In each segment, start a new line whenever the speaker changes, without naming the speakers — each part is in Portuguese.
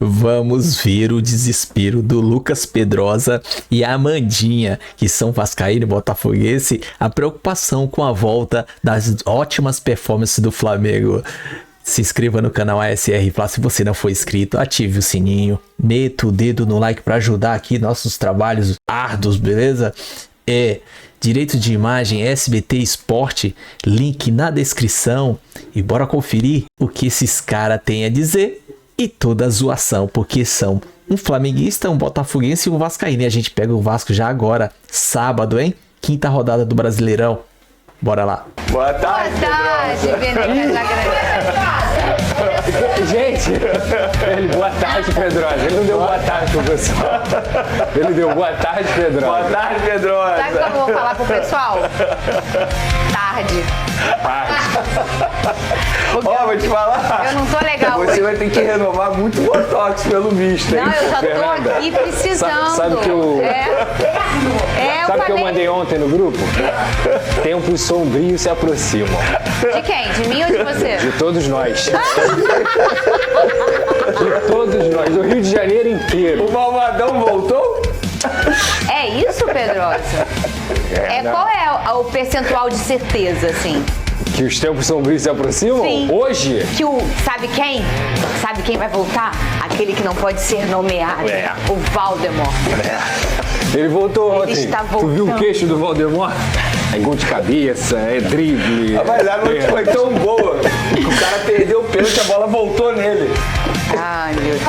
Vamos ver o desespero do Lucas Pedrosa e a Amandinha, que são vascaíno e botafoguense, a preocupação com a volta das ótimas performances do Flamengo. Se inscreva no canal ASR Fla se você não for inscrito, ative o sininho, meta o dedo no like para ajudar aqui nossos trabalhos árduos, beleza? Direito de imagem SBT Esporte, link na descrição, e bora conferir o que esses caras têm a dizer e toda a zoação, porque são um flamenguista, um botafoguense e um vascaíno. E a gente pega o Vasco já agora, sábado, hein? Quinta rodada do Brasileirão. Bora lá.
Boa tarde, gente, boa tarde, Pedrosa. Ele não deu boa tarde pro pessoal. Ele deu boa tarde, Pedrosa. Boa tarde, Pedrosa.
Sabe o que eu vou falar pro pessoal? Tarde.
Ó, vou te falar.
Eu não tô legal.
Você vai ter que renovar muito botox pelo visto, hein?
Não, eu já tô aqui precisando.
Sabe que eu... Sabe o que eu mandei ontem no grupo? Tempos sombrios se aproximam.
De quem? De mim ou de você?
De todos nós. De todos nós, do Rio de Janeiro inteiro. O Malvadão voltou?
É isso, Pedrosa? Qual é o percentual de certeza, assim?
Que os tempos sombrios se aproximam?
Sim.
Hoje?
Que sabe quem? Sabe quem vai voltar? Aquele que não pode ser nomeado. O Valdemort.
Ele voltou ontem.
Ele está voltando.
Tu viu o queixo do Valdemort? É gol de cabeça, é drible. Mas a noite foi tão boa que o cara perdeu o pênalti, a bola voltou nele.
Ai, meu Deus.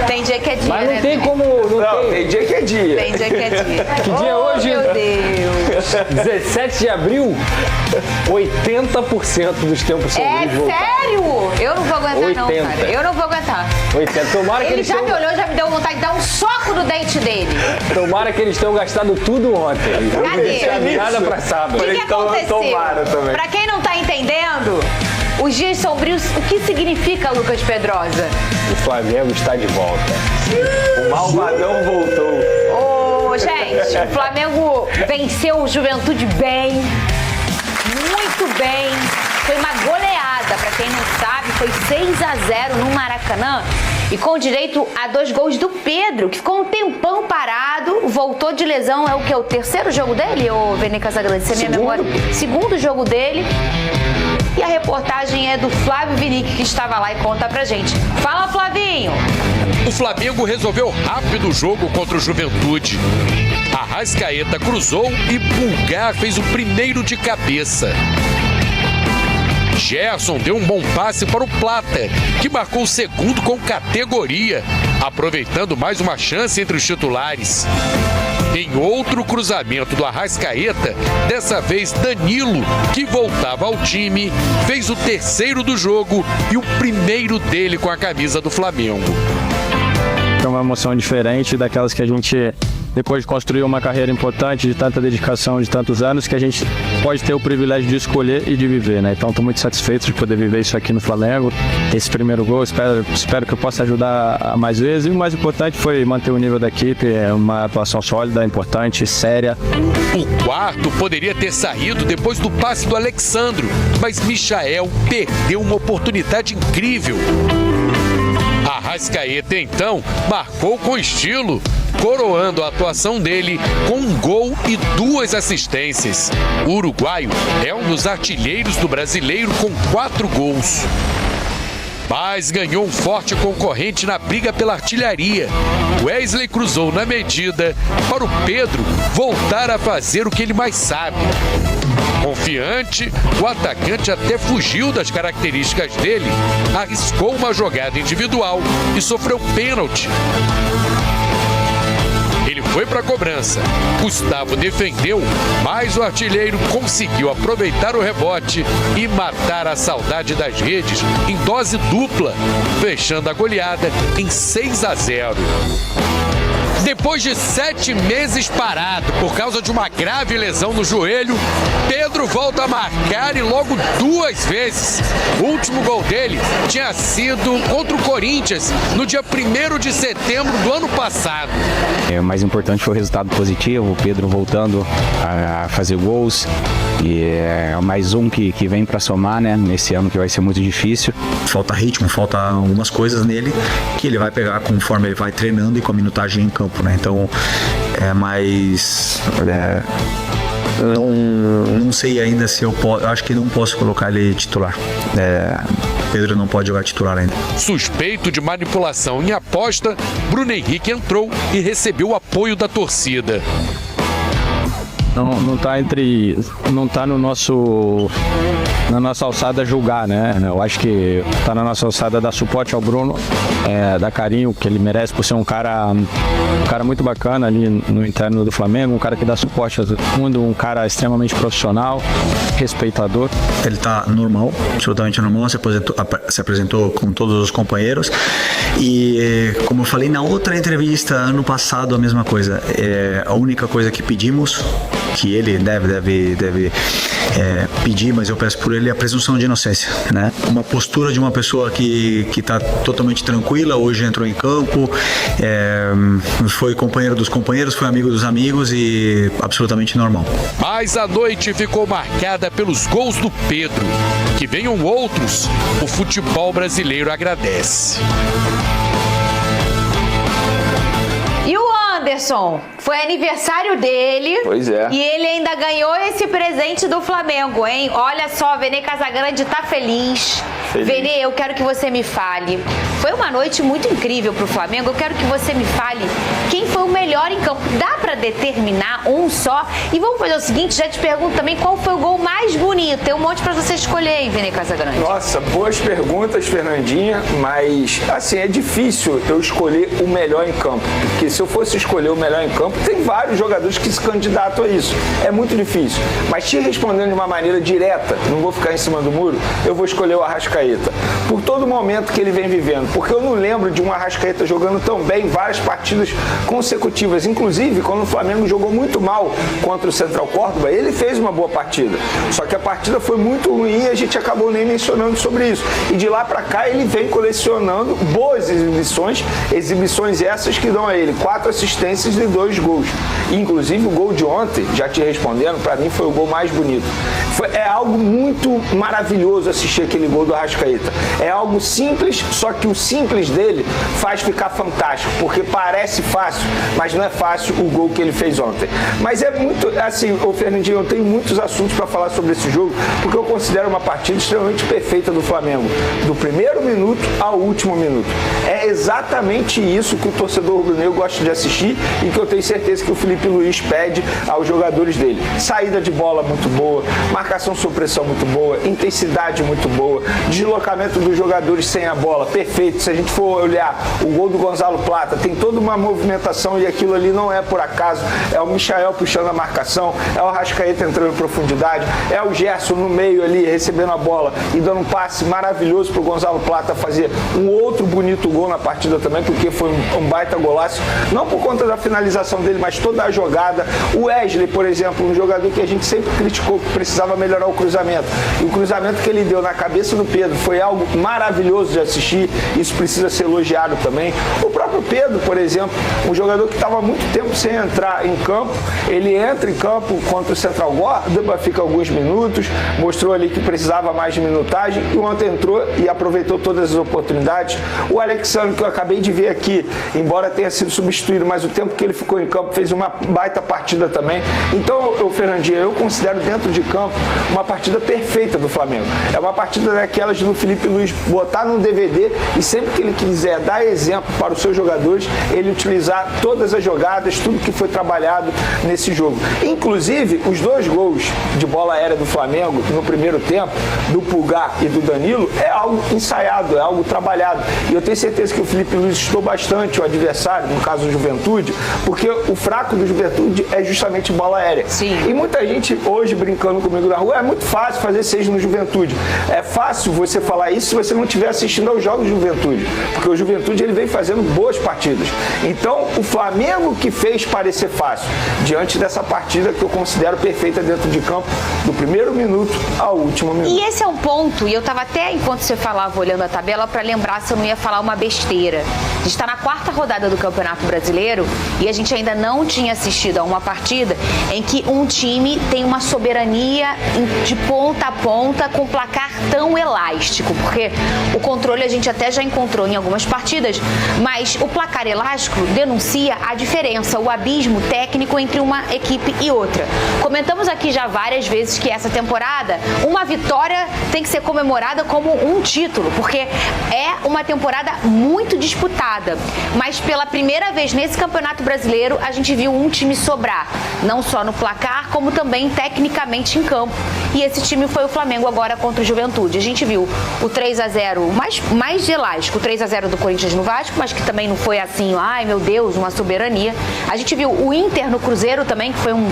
Tem dia que é dia,
Mas não
né?
tem como... Não, tem dia que é dia.
Tem dia que é dia.
Que dia é hoje?
Meu Deus.
17 de abril, 80% dos tempos sombrios voltaram.
Sério? Eu não vou aguentar
80.
não, cara. Eu não vou aguentar.
80. Tomara que
Ele
eles
já
tenham...
me olhou, já me deu vontade de dar um soco no dente dele.
Tomara que eles tenham gastado tudo ontem.
Cadê?
Não deixar nada pra sábado.
O que aconteceu?
Também.
Pra quem não tá entendendo, os dias sombrios, o que significa, Lucas Pedrosa?
O Flamengo está de volta. O Malvadão voltou.
Ô, gente, o Flamengo venceu o Juventude bem, muito bem. Foi uma goleada, pra quem não sabe, foi 6-0 no Maracanã. E com direito a 2 gols do Pedro, que ficou um tempão parado, voltou de lesão. É o que? O terceiro jogo dele, ô Vene Casagrande? Se a minha memória... Segundo jogo dele. E a reportagem é do Flávio Vinick, que estava lá e conta pra gente. Fala, Flavinho!
O Flamengo resolveu rápido o jogo contra o Juventude. Arrascaeta cruzou e Pulgar fez o primeiro de cabeça. Gerson deu um bom passe para o Plata, que marcou o segundo com categoria, aproveitando mais uma chance entre os titulares. Em outro cruzamento do Arrascaeta, dessa vez Danilo, que voltava ao time, fez o terceiro do jogo e o primeiro dele com a camisa do Flamengo.
É uma emoção diferente daquelas que a gente, depois de construir uma carreira importante, de tanta dedicação, de tantos anos, que a gente pode ter o privilégio de escolher e de viver, né? Então, estou muito satisfeito de poder viver isso aqui no Flamengo. Esse primeiro gol, espero que eu possa ajudar mais vezes. E o mais importante foi manter o nível da equipe, uma atuação sólida, importante, séria.
O quarto poderia ter saído depois do passe do Alexandro, mas Michael perdeu uma oportunidade incrível. Arrascaeta, então, marcou com estilo, coroando a atuação dele com um gol e 2 assistências. O uruguaio é um dos artilheiros do Brasileiro com 4 gols. Mas ganhou um forte concorrente na briga pela artilharia. Wesley cruzou na medida para o Pedro voltar a fazer o que ele mais sabe. Confiante, o atacante até fugiu das características dele, arriscou uma jogada individual e sofreu pênalti. Ele foi para a cobrança. Gustavo defendeu, mas o artilheiro conseguiu aproveitar o rebote e matar a saudade das redes em dose dupla, fechando a goleada em 6-0. Depois de 7 meses parado por causa de uma grave lesão no joelho, Pedro volta a marcar e logo 2 vezes. O último gol dele tinha sido contra o Corinthians no dia 1º de setembro do ano passado.
O mais importante foi o resultado positivo, o Pedro voltando a fazer gols.
E é mais um que vem para somar, né? Nesse ano que vai ser muito difícil.
Falta ritmo, falta algumas coisas nele que ele vai pegar conforme ele vai treinando e com a minutagem em campo, né? Então é mais... Não sei ainda se eu posso. Acho que não posso colocar ele titular. Pedro não pode jogar titular ainda.
Suspeito de manipulação em aposta, Bruno Henrique entrou e recebeu o apoio da torcida.
Não tá na nossa alçada julgar, né? Eu acho que tá na nossa alçada dar suporte ao Bruno, dar carinho que ele merece por ser um cara muito bacana ali no interno do Flamengo, um cara que dá suporte a todo mundo, um cara extremamente profissional, respeitador.
Ele tá normal, absolutamente normal, se apresentou com todos os companheiros e, como eu falei na outra entrevista ano passado, a mesma coisa. A única coisa que pedimos, que ele deve pedir, mas eu peço por ele, a presunção de inocência, né? Uma postura de uma pessoa que está totalmente tranquila, hoje entrou em campo, foi companheiro dos companheiros, foi amigo dos amigos e absolutamente normal.
Mas a noite ficou marcada pelos gols do Pedro. Que venham outros, o futebol brasileiro agradece.
E o Anderson? Foi aniversário dele.
Pois é.
E ele ainda ganhou esse presente do Flamengo, hein? Olha só, Vene Casagrande tá feliz. Vene, eu quero que você me fale. Foi uma noite muito incrível pro Flamengo. Eu quero que você me fale quem foi o melhor em campo. Dá pra determinar um só? E vamos fazer o seguinte, já te pergunto também qual foi o gol mais bonito. Tem um monte pra você escolher, hein, Vene Casagrande?
Nossa, boas perguntas, Fernandinha, mas assim, é difícil eu escolher o melhor em campo. Porque se eu fosse escolher o melhor em campo, tem vários jogadores que se candidatam a isso. É muito difícil. Mas te respondendo de uma maneira direta, não vou ficar em cima do muro, eu vou escolher o Arrascaeta. Por todo momento que ele vem vivendo. Porque eu não lembro de um Arrascaeta jogando tão bem várias partidas consecutivas. Inclusive, quando o Flamengo jogou muito mal contra o Central Córdoba, ele fez uma boa partida. Só que a partida foi muito ruim e a gente acabou nem mencionando sobre isso. E de lá pra cá ele vem colecionando boas exibições essas que dão a ele 4 assistências e 2 gols. Inclusive o gol de ontem, já te respondendo, pra mim foi o gol mais bonito. É algo muito maravilhoso assistir aquele gol do Arrascaeta. É algo simples, só que o simples dele faz ficar fantástico, porque parece fácil, mas não é fácil o gol que ele fez ontem. Mas é muito, assim, ô Fernandinho, eu tenho muitos assuntos para falar sobre esse jogo, porque eu considero uma partida extremamente perfeita do Flamengo, do primeiro minuto ao último minuto. É exatamente isso que o torcedor rubro-negro gosta de assistir e que eu tenho certeza que o Felipe Luiz pede aos jogadores dele. Saída de bola muito boa, marcação sob pressão muito boa, intensidade muito boa, deslocamento dos jogadores sem a bola, perfeito. Se a gente for olhar o gol do Gonzalo Plata, tem toda uma movimentação e aquilo ali não é por acaso, é o Michael puxando a marcação, é o Arrascaeta entrando em profundidade, é o Gerson no meio ali recebendo a bola e dando um passe maravilhoso pro Gonzalo Plata fazer um outro bonito gol na partida também, porque foi um baita golaço, não por conta da finalização dele, mas toda a jogada. O Wesley, por exemplo, um jogador que a gente sempre criticou que precisava melhorar o cruzamento, e o cruzamento que ele deu na cabeça do Pedro foi algo maravilhoso de assistir, isso precisa ser elogiado também. O próprio Pedro, por exemplo, um jogador que estava há muito tempo sem entrar em campo, ele entra em campo contra o Central Córdoba, fica alguns minutos, mostrou ali que precisava mais de minutagem e ontem entrou e aproveitou todas as oportunidades. O Alexandre, que eu acabei de ver aqui, embora tenha sido substituído, mas o tempo que ele ficou em campo fez uma baita partida também. Então, Fernandinho, eu considero dentro de campo uma partida perfeita do Flamengo. É uma partida daquelas do Felipe Luiz botar num DVD e sempre que ele quiser dar exemplo para os seus jogadores, ele utilizar todas as jogadas, tudo que foi trabalhado nesse jogo. Inclusive, os 2 gols de bola aérea do Flamengo no primeiro tempo, do Pulgar e do Danilo, é algo ensaiado, é algo trabalhado. E eu tenho certeza que o Felipe Luiz estudou bastante o adversário, no caso do Juventude, porque o fraco do Juventude é justamente bola aérea.
Sim.
E muita gente hoje brincando comigo na rua, é muito fácil fazer 6 no Juventude. É fácil você falar isso se você não estiver assistindo aos jogos do Juventude, porque o Juventude ele vem fazendo boas partidas. Então, o Flamengo que fez parecer fácil, diante dessa partida que eu considero perfeita dentro de campo, do primeiro minuto ao último minuto.
E esse é um ponto, e eu estava até, enquanto você falava, olhando a tabela, para lembrar se eu não ia falar uma besteira. A gente está na 4ª rodada do Campeonato Brasileiro e a gente ainda não tinha assistido a uma partida em que um time tem uma soberania de ponta a ponta com placar tão elástico, porque o controle a gente até já encontrou em algumas partidas, mas o placar elástico denuncia a diferença, o abismo técnico entre uma equipe e outra. Comentamos aqui já várias vezes que essa temporada, uma vitória tem que ser comemorada como um título, porque é uma temporada muito disputada, mas pela primeira vez nesse Campeonato Brasileiro a gente viu um time sobrar, não só no placar, como também tecnicamente em campo. E esse time foi o Flamengo agora contra o Juventude. A gente viu o 3-0 mais elástico, o 3-0 do Corinthians no Vasco, mas que também não foi assim, ai meu Deus, uma soberania. A gente viu o Inter no Cruzeiro também, que foi um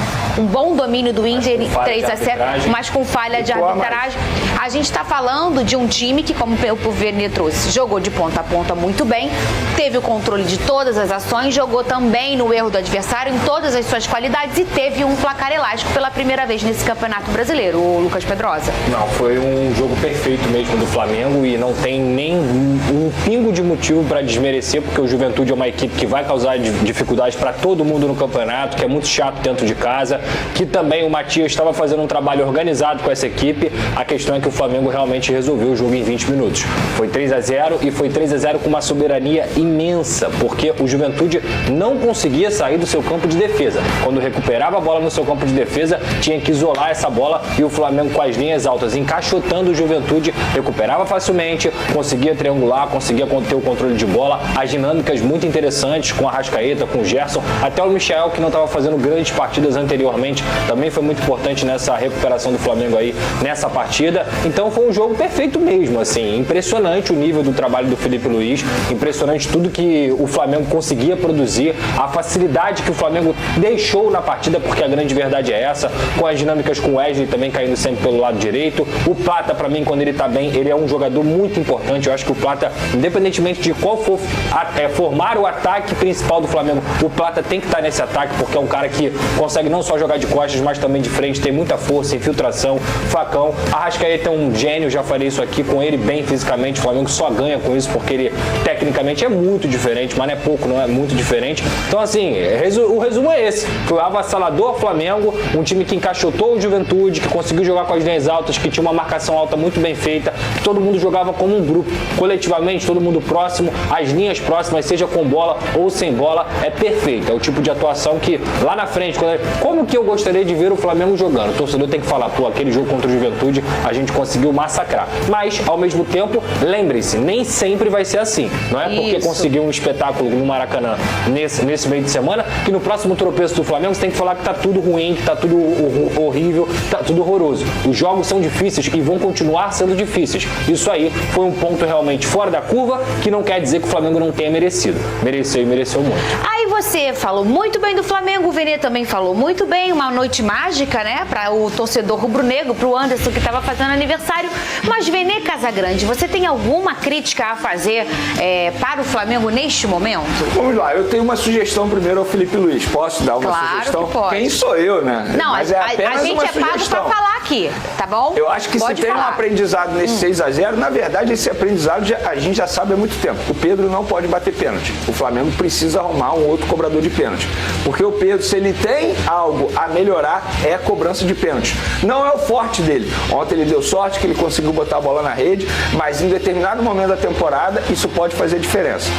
bom domínio do Inter, 3-0, mas com falha de arbitragem. A gente está falando de um time que, como o Vene trouxe, jogou de ponta a ponta muito bem, teve o controle de todas as ações, jogou também no erro do adversário em todas as suas qualidades e teve um placar elástico pela primeira vez nesse Campeonato Brasileiro, o Lucas Pedrosa.
Não, foi um jogo perfeito mesmo do Flamengo e não tem nem um pingo de motivo para desmerecer, porque o Juventude é uma equipe que vai causar dificuldades para todo mundo no campeonato, que é muito chato dentro de casa, que também o Matias estava fazendo um trabalho organizado com essa equipe. A questão é que o Flamengo realmente resolveu o jogo em 20 minutos. Foi 3-0 e foi 3-0 com uma soberania imensa, porque o Juventude não conseguia sair do seu campo de defesa. Quando recuperava a bola no seu campo de defesa, tinha que isolar essa bola e o Flamengo com as linhas altas, encaixotando o Juventude, recuperava facilmente, conseguia triangular, conseguia ter o controle de bola, as dinâmicas muito interessantes com a Arrascaeta, com o Gerson, até o Michel, que não estava fazendo grandes partidas anteriormente, também foi muito importante nessa recuperação do Flamengo aí, nessa partida. Então foi um jogo perfeito mesmo, assim, impressionante o nível do trabalho do Felipe Luiz, impressionante tudo que o Flamengo conseguia produzir, a facilidade que o Flamengo deixou na partida, porque a grande verdade é essa, com as dinâmicas com o Wesley também caindo sempre pelo lado direito. O Plata, para mim, quando ele tá bem, ele é um jogador muito importante. Eu acho que o Plata, independentemente de qual for formar o ataque principal do Flamengo, o Plata tem que estar nesse ataque, porque é um cara que consegue não só jogar de costas, mas também de frente, tem muita força, infiltração, facão. A Arrascaeta é um gênio, já falei isso aqui, com ele bem fisicamente, o Flamengo só ganha com isso, porque ele tecnicamente é muito diferente, mas não é pouco, não é muito diferente. Então, assim, o resumo é esse. Foi o avassalador Flamengo, um time que encaixotou o Juventude, que conseguiu jogar com as linhas altas, que tinha uma marcação alta muito bem feita, que todo mundo jogava como um grupo, coletivamente, todo mundo próximo, as linhas próximas, seja com bola ou sem bola, é perfeito. É o tipo de atuação que lá na frente, como que eu gostaria de ver o Flamengo jogando? O torcedor tem que falar, pô, aquele jogo contra o Juventude a gente conseguiu massacrar. Mas, ao mesmo tempo, lembre-se, nem sempre vai ser assim. Não é porque conseguiu um espetáculo no Maracanã nesse meio de semana, que no próximo tropeço do Flamengo você tem que falar que tá tudo ruim, que tá tudo horrível, tá tudo horroroso. Os jogos são difíceis e vão continuar sendo difíceis. Isso aí foi um ponto realmente fora da curva, que não quer dizer que o Flamengo não tenha merecido. Mereceu e mereceu muito.
Aí você falou muito bem do Flamengo, o Vene também falou muito bem, uma noite mágica, né, para o torcedor rubro-negro, para o Anderson que estava fazendo aniversário. Mas Vene Casagrande, você tem alguma crítica a fazer para o Flamengo neste momento?
Vamos lá, eu tenho uma sugestão primeiro ao Felipe Luiz. Posso dar uma sugestão?
Que pode.
Quem sou eu, né?
Não,
mas é apenas
a gente é pago para falar aqui, tá bom?
Eu acho que
pode
se tem
falar.
um aprendizado nesse 6-0, na verdade esse aprendizado a gente já sabe há muito tempo. O Pedro não pode bater pênalti. O Flamengo precisa arrumar um outro cobrador de pênalti. Porque o Pedro, se ele tem algo a melhorar, é a cobrança de pênalti. Não é o forte dele. Ontem ele deu sorte que ele conseguiu botar a bola na rede, mas em determinado momento da temporada isso pode fazer diferença.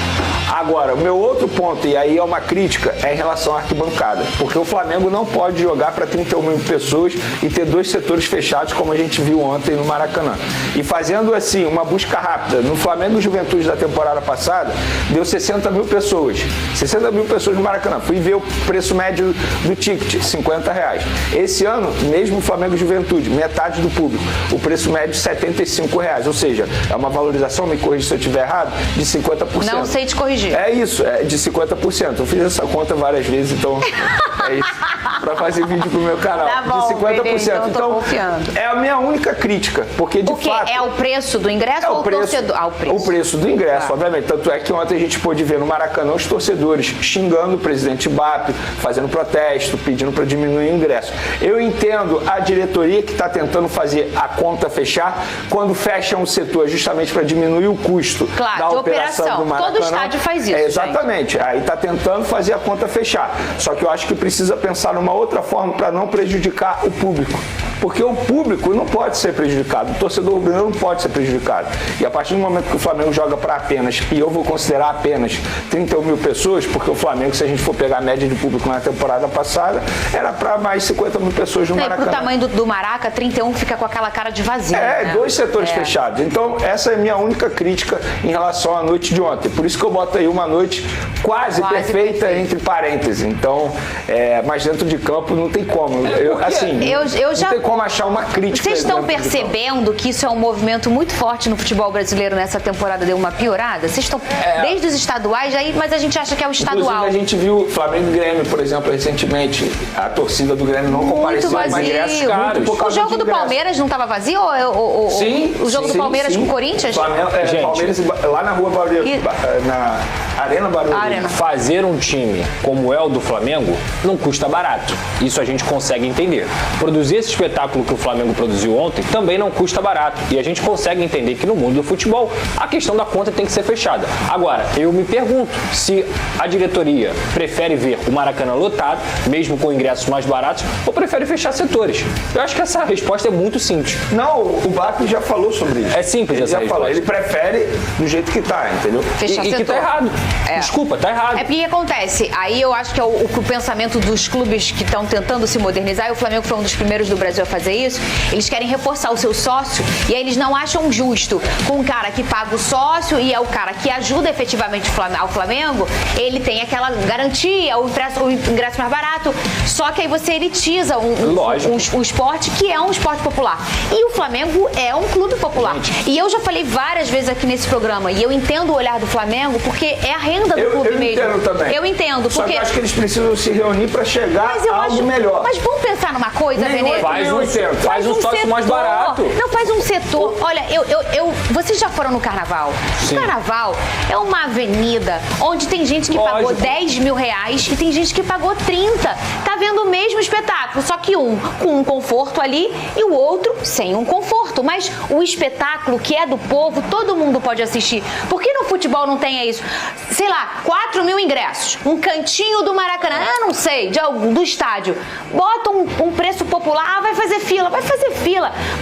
Agora, o meu outro ponto, e aí é uma crítica, é em relação à arquibancada. Porque o Flamengo não pode jogar para 31 mil pessoas e ter dois setores fechados, como a gente viu ontem no Maracanã. E fazendo assim, uma busca rápida, no Flamengo Juventude da temporada passada, deu 60 mil pessoas. 60 mil pessoas no Maracanã. Fui ver o preço médio do ticket, R$50. Esse ano, mesmo o Flamengo Juventude, metade do público, o preço médio R$75. Ou seja, é uma valorização, me corrija se eu estiver errado, de 50%.
Não sei te corrigir. entendi.
É isso, é de 50%. Eu fiz essa conta várias vezes, então é isso. Pra fazer vídeo pro meu canal.
Tá bom,
de 50%.
Benê, então eu tô confiando.
É a minha única crítica, porque de fato...
É o preço do ingresso ou o torcedor? Ah, o preço.
O preço do ingresso, obviamente. Tanto é que ontem a gente pôde ver no Maracanã os torcedores xingando o presidente Bap, fazendo protesto, pedindo para diminuir o ingresso. Eu entendo a diretoria que está tentando fazer a conta fechar quando fecha um setor justamente para diminuir o custo da operação do Maracanã.
Todo estádio faz isso,
exatamente.
Gente.
Aí está tentando fazer a conta fechar. Só que eu acho que precisa pensar numa outra forma para não prejudicar o público. Porque o público não pode ser prejudicado, o torcedor rubro-negro não pode ser prejudicado. E a partir do momento que o Flamengo joga para apenas, e eu vou considerar apenas 31 mil pessoas, porque o Flamengo, se a gente for pegar a média de público na temporada passada, era para mais 50 mil pessoas no Maracanã.
Pro tamanho do Maraca, 31 fica com aquela cara de vazio. Né?
2 setores fechados. Então, essa é a minha única crítica em relação à noite de ontem. Por isso que eu boto aí uma noite quase perfeita, entre parênteses. Então, mas dentro de campo não tem como.
Eu já...
Não tem como achar uma crítica.
Vocês estão percebendo que isso é um movimento muito forte no futebol brasileiro nessa temporada, deu uma piorada? Vocês estão desde os estaduais, mas a gente acha que é o estadual.
Inclusive, a gente viu Flamengo e Grêmio, por exemplo, recentemente. A torcida do Grêmio não compareceu, mas ingressos caros.
O jogo do Palmeiras não estava vazio?
Sim.
O jogo do Palmeiras com o Corinthians?
Flamengo, Palmeiras lá na rua Barueri, na Arena Barueri.
Fazer um time como é o do Flamengo não custa barato. Isso a gente consegue entender. Produzir esse espetáculo que o Flamengo produziu ontem também não custa barato. E a gente consegue entender que no mundo do futebol a questão da conta tem que ser fechada. Agora, eu me pergunto se a diretoria prefere ver o Maracanã lotado, mesmo com ingressos mais baratos, ou prefere fechar setores. Eu acho que essa resposta é muito simples.
Não, o Bap já falou sobre isso.
É simples essa resposta.
Ele prefere do jeito que tá, entendeu?
Fechar
e que tá errado. Desculpa, tá errado.
É porque acontece, aí eu acho que é o pensamento dos clubes que estão tentando se modernizar, e o Flamengo foi um dos primeiros do Brasil a fazer isso, eles querem reforçar o seu sócio, e aí eles não acham justo com um cara que paga o sócio e é o cara que ajuda efetivamente ao Flamengo, ele tem aquela garantia, o ingresso mais barato, só que aí você elitiza um esporte que é um esporte popular. E o Flamengo é um clube popular. E eu já falei várias vezes aqui nesse programa, e eu entendo o olhar do Flamengo, porque é a renda do clube mesmo.
Eu entendo também.
Eu entendo, porque...
Só que eu acho que eles precisam se reunir para chegar a algo melhor.
Mas vamos pensar numa coisa, Benê?
Faz um sócio mais barato.
Não, faz um setor. Olha, vocês já foram no Carnaval?
Sim.
O Carnaval é uma avenida onde tem gente que pagou 10 mil reais e tem gente que pagou 30. Tá vendo o mesmo espetáculo, só que um com um conforto ali e o outro sem um conforto. Mas o espetáculo que é do povo, todo mundo pode assistir. Por que no futebol não tem isso? Sei lá, 4 mil ingressos, um cantinho do Maracanã, não sei, do estádio. Bota um preço popular, vai fazer fila,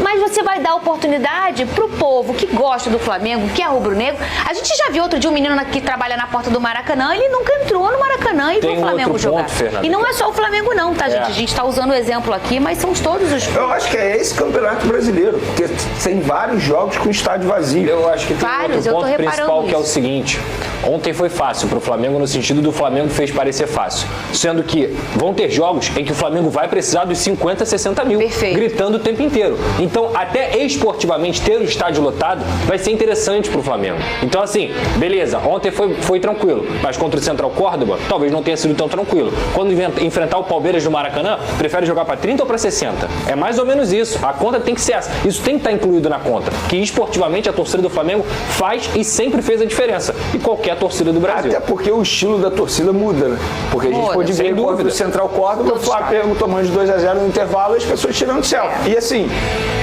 mas você vai dar oportunidade pro povo que gosta do Flamengo, que é rubro-negro. A gente já viu outro dia um menino que trabalha na porta do Maracanã, ele nunca entrou no Maracanã e viu o Flamengo jogar. E não é só o Flamengo não, tá, gente? A gente tá usando o exemplo aqui, mas são todos os...
Eu acho que é esse campeonato brasileiro, porque tem vários jogos com estádio vazio.
Eu acho que tem outro ponto principal que é o seguinte: ontem foi fácil pro Flamengo no sentido do Flamengo fez parecer fácil, sendo que vão ter jogos em que o Flamengo vai precisar dos 50, 60 mil, gritando o tempo inteiro. Então, até esportivamente, ter o estádio lotado vai ser interessante pro Flamengo. Então, assim, beleza, ontem foi tranquilo, mas contra o Central Córdoba, talvez não tenha sido tão tranquilo. Quando enfrentar o Palmeiras no Maracanã, prefere jogar para 30 ou para 60? É mais ou menos isso. A conta tem que ser essa. Isso tem que estar incluído na conta. Que esportivamente a torcida do Flamengo faz e sempre fez a diferença. E qualquer torcida do Brasil.
Até porque o estilo da torcida muda, né? Porque a gente pode ver contra o Central Córdoba, o Flamengo tomando de 2-0 no intervalo e as pessoas tirando do céu. E assim,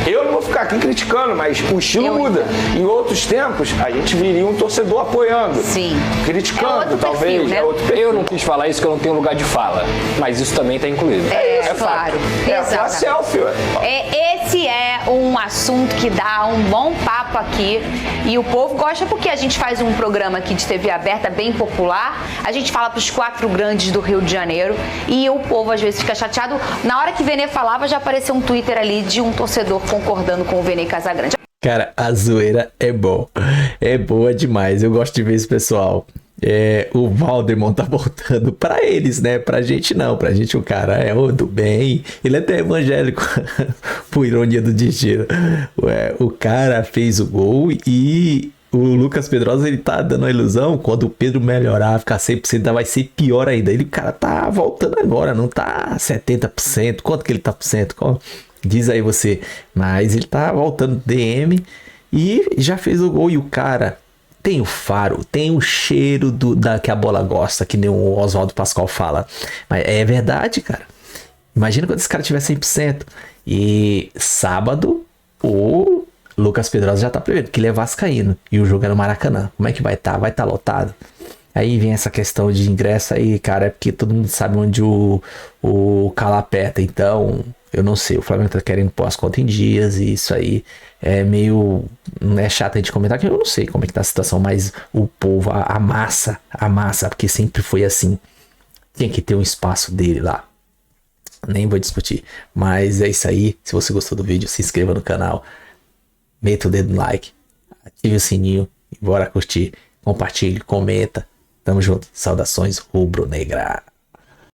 eu não vou ficar aqui criticando, mas o estilo muda. Em outros tempos, a gente viria um torcedor apoiando.
Sim.
Criticando, talvez.
Perfil, né?
Eu não quis falar isso, que eu não tenho lugar de fala. Mas isso também está incluído.
É claro.
A selfie, ué.
Esse é um assunto que dá um bom papo aqui. E o povo gosta porque a gente faz um programa aqui de TV aberta bem popular. A gente fala para os 4 grandes do Rio de Janeiro. E o povo às vezes fica chateado. Na hora que o Benê falava, já apareceu um Twitter ali de um torcedor concordando com o Benê Casagrande.
Cara, a zoeira é bom. É boa demais. Eu gosto de ver esse pessoal. O Valdemon tá voltando pra eles, né? Pra gente não. Pra gente o cara é o do bem. Ele é até evangélico. Por ironia do destino. O cara fez o gol e o Lucas Pedrosa, ele tá dando a ilusão, quando o Pedro melhorar, ficar 100%, vai ser pior ainda. Ele, cara, tá voltando agora, não tá 70%. Quanto que ele tá por cento? Diz aí você. Mas ele tá voltando DM e já fez o gol. E o cara tem o faro, tem o cheiro da que a bola gosta, que nem o Oswaldo Pascoal fala. Mas é verdade, cara. Imagina quando esse cara tiver 100%. E sábado, o Lucas Pedrosa já tá prevendo que ele é vascaíno. E o jogo é no Maracanã. Como é que vai estar? Vai estar lotado? Aí vem essa questão de ingresso aí, cara. É porque todo mundo sabe onde o calo aperta. Então, eu não sei. O Flamengo tá querendo pôr as contas em dias. E isso aí é meio... Não é chato a gente comentar, que eu não sei como é que tá a situação. Mas o povo, a massa, porque sempre foi assim. Tem que ter um espaço dele lá. Nem vou discutir. Mas é isso aí. Se você gostou do vídeo, se inscreva no canal. Meta o dedo no like. Ative o sininho. E bora curtir. Compartilhe, comenta. Tamo junto. Saudações rubro-negra.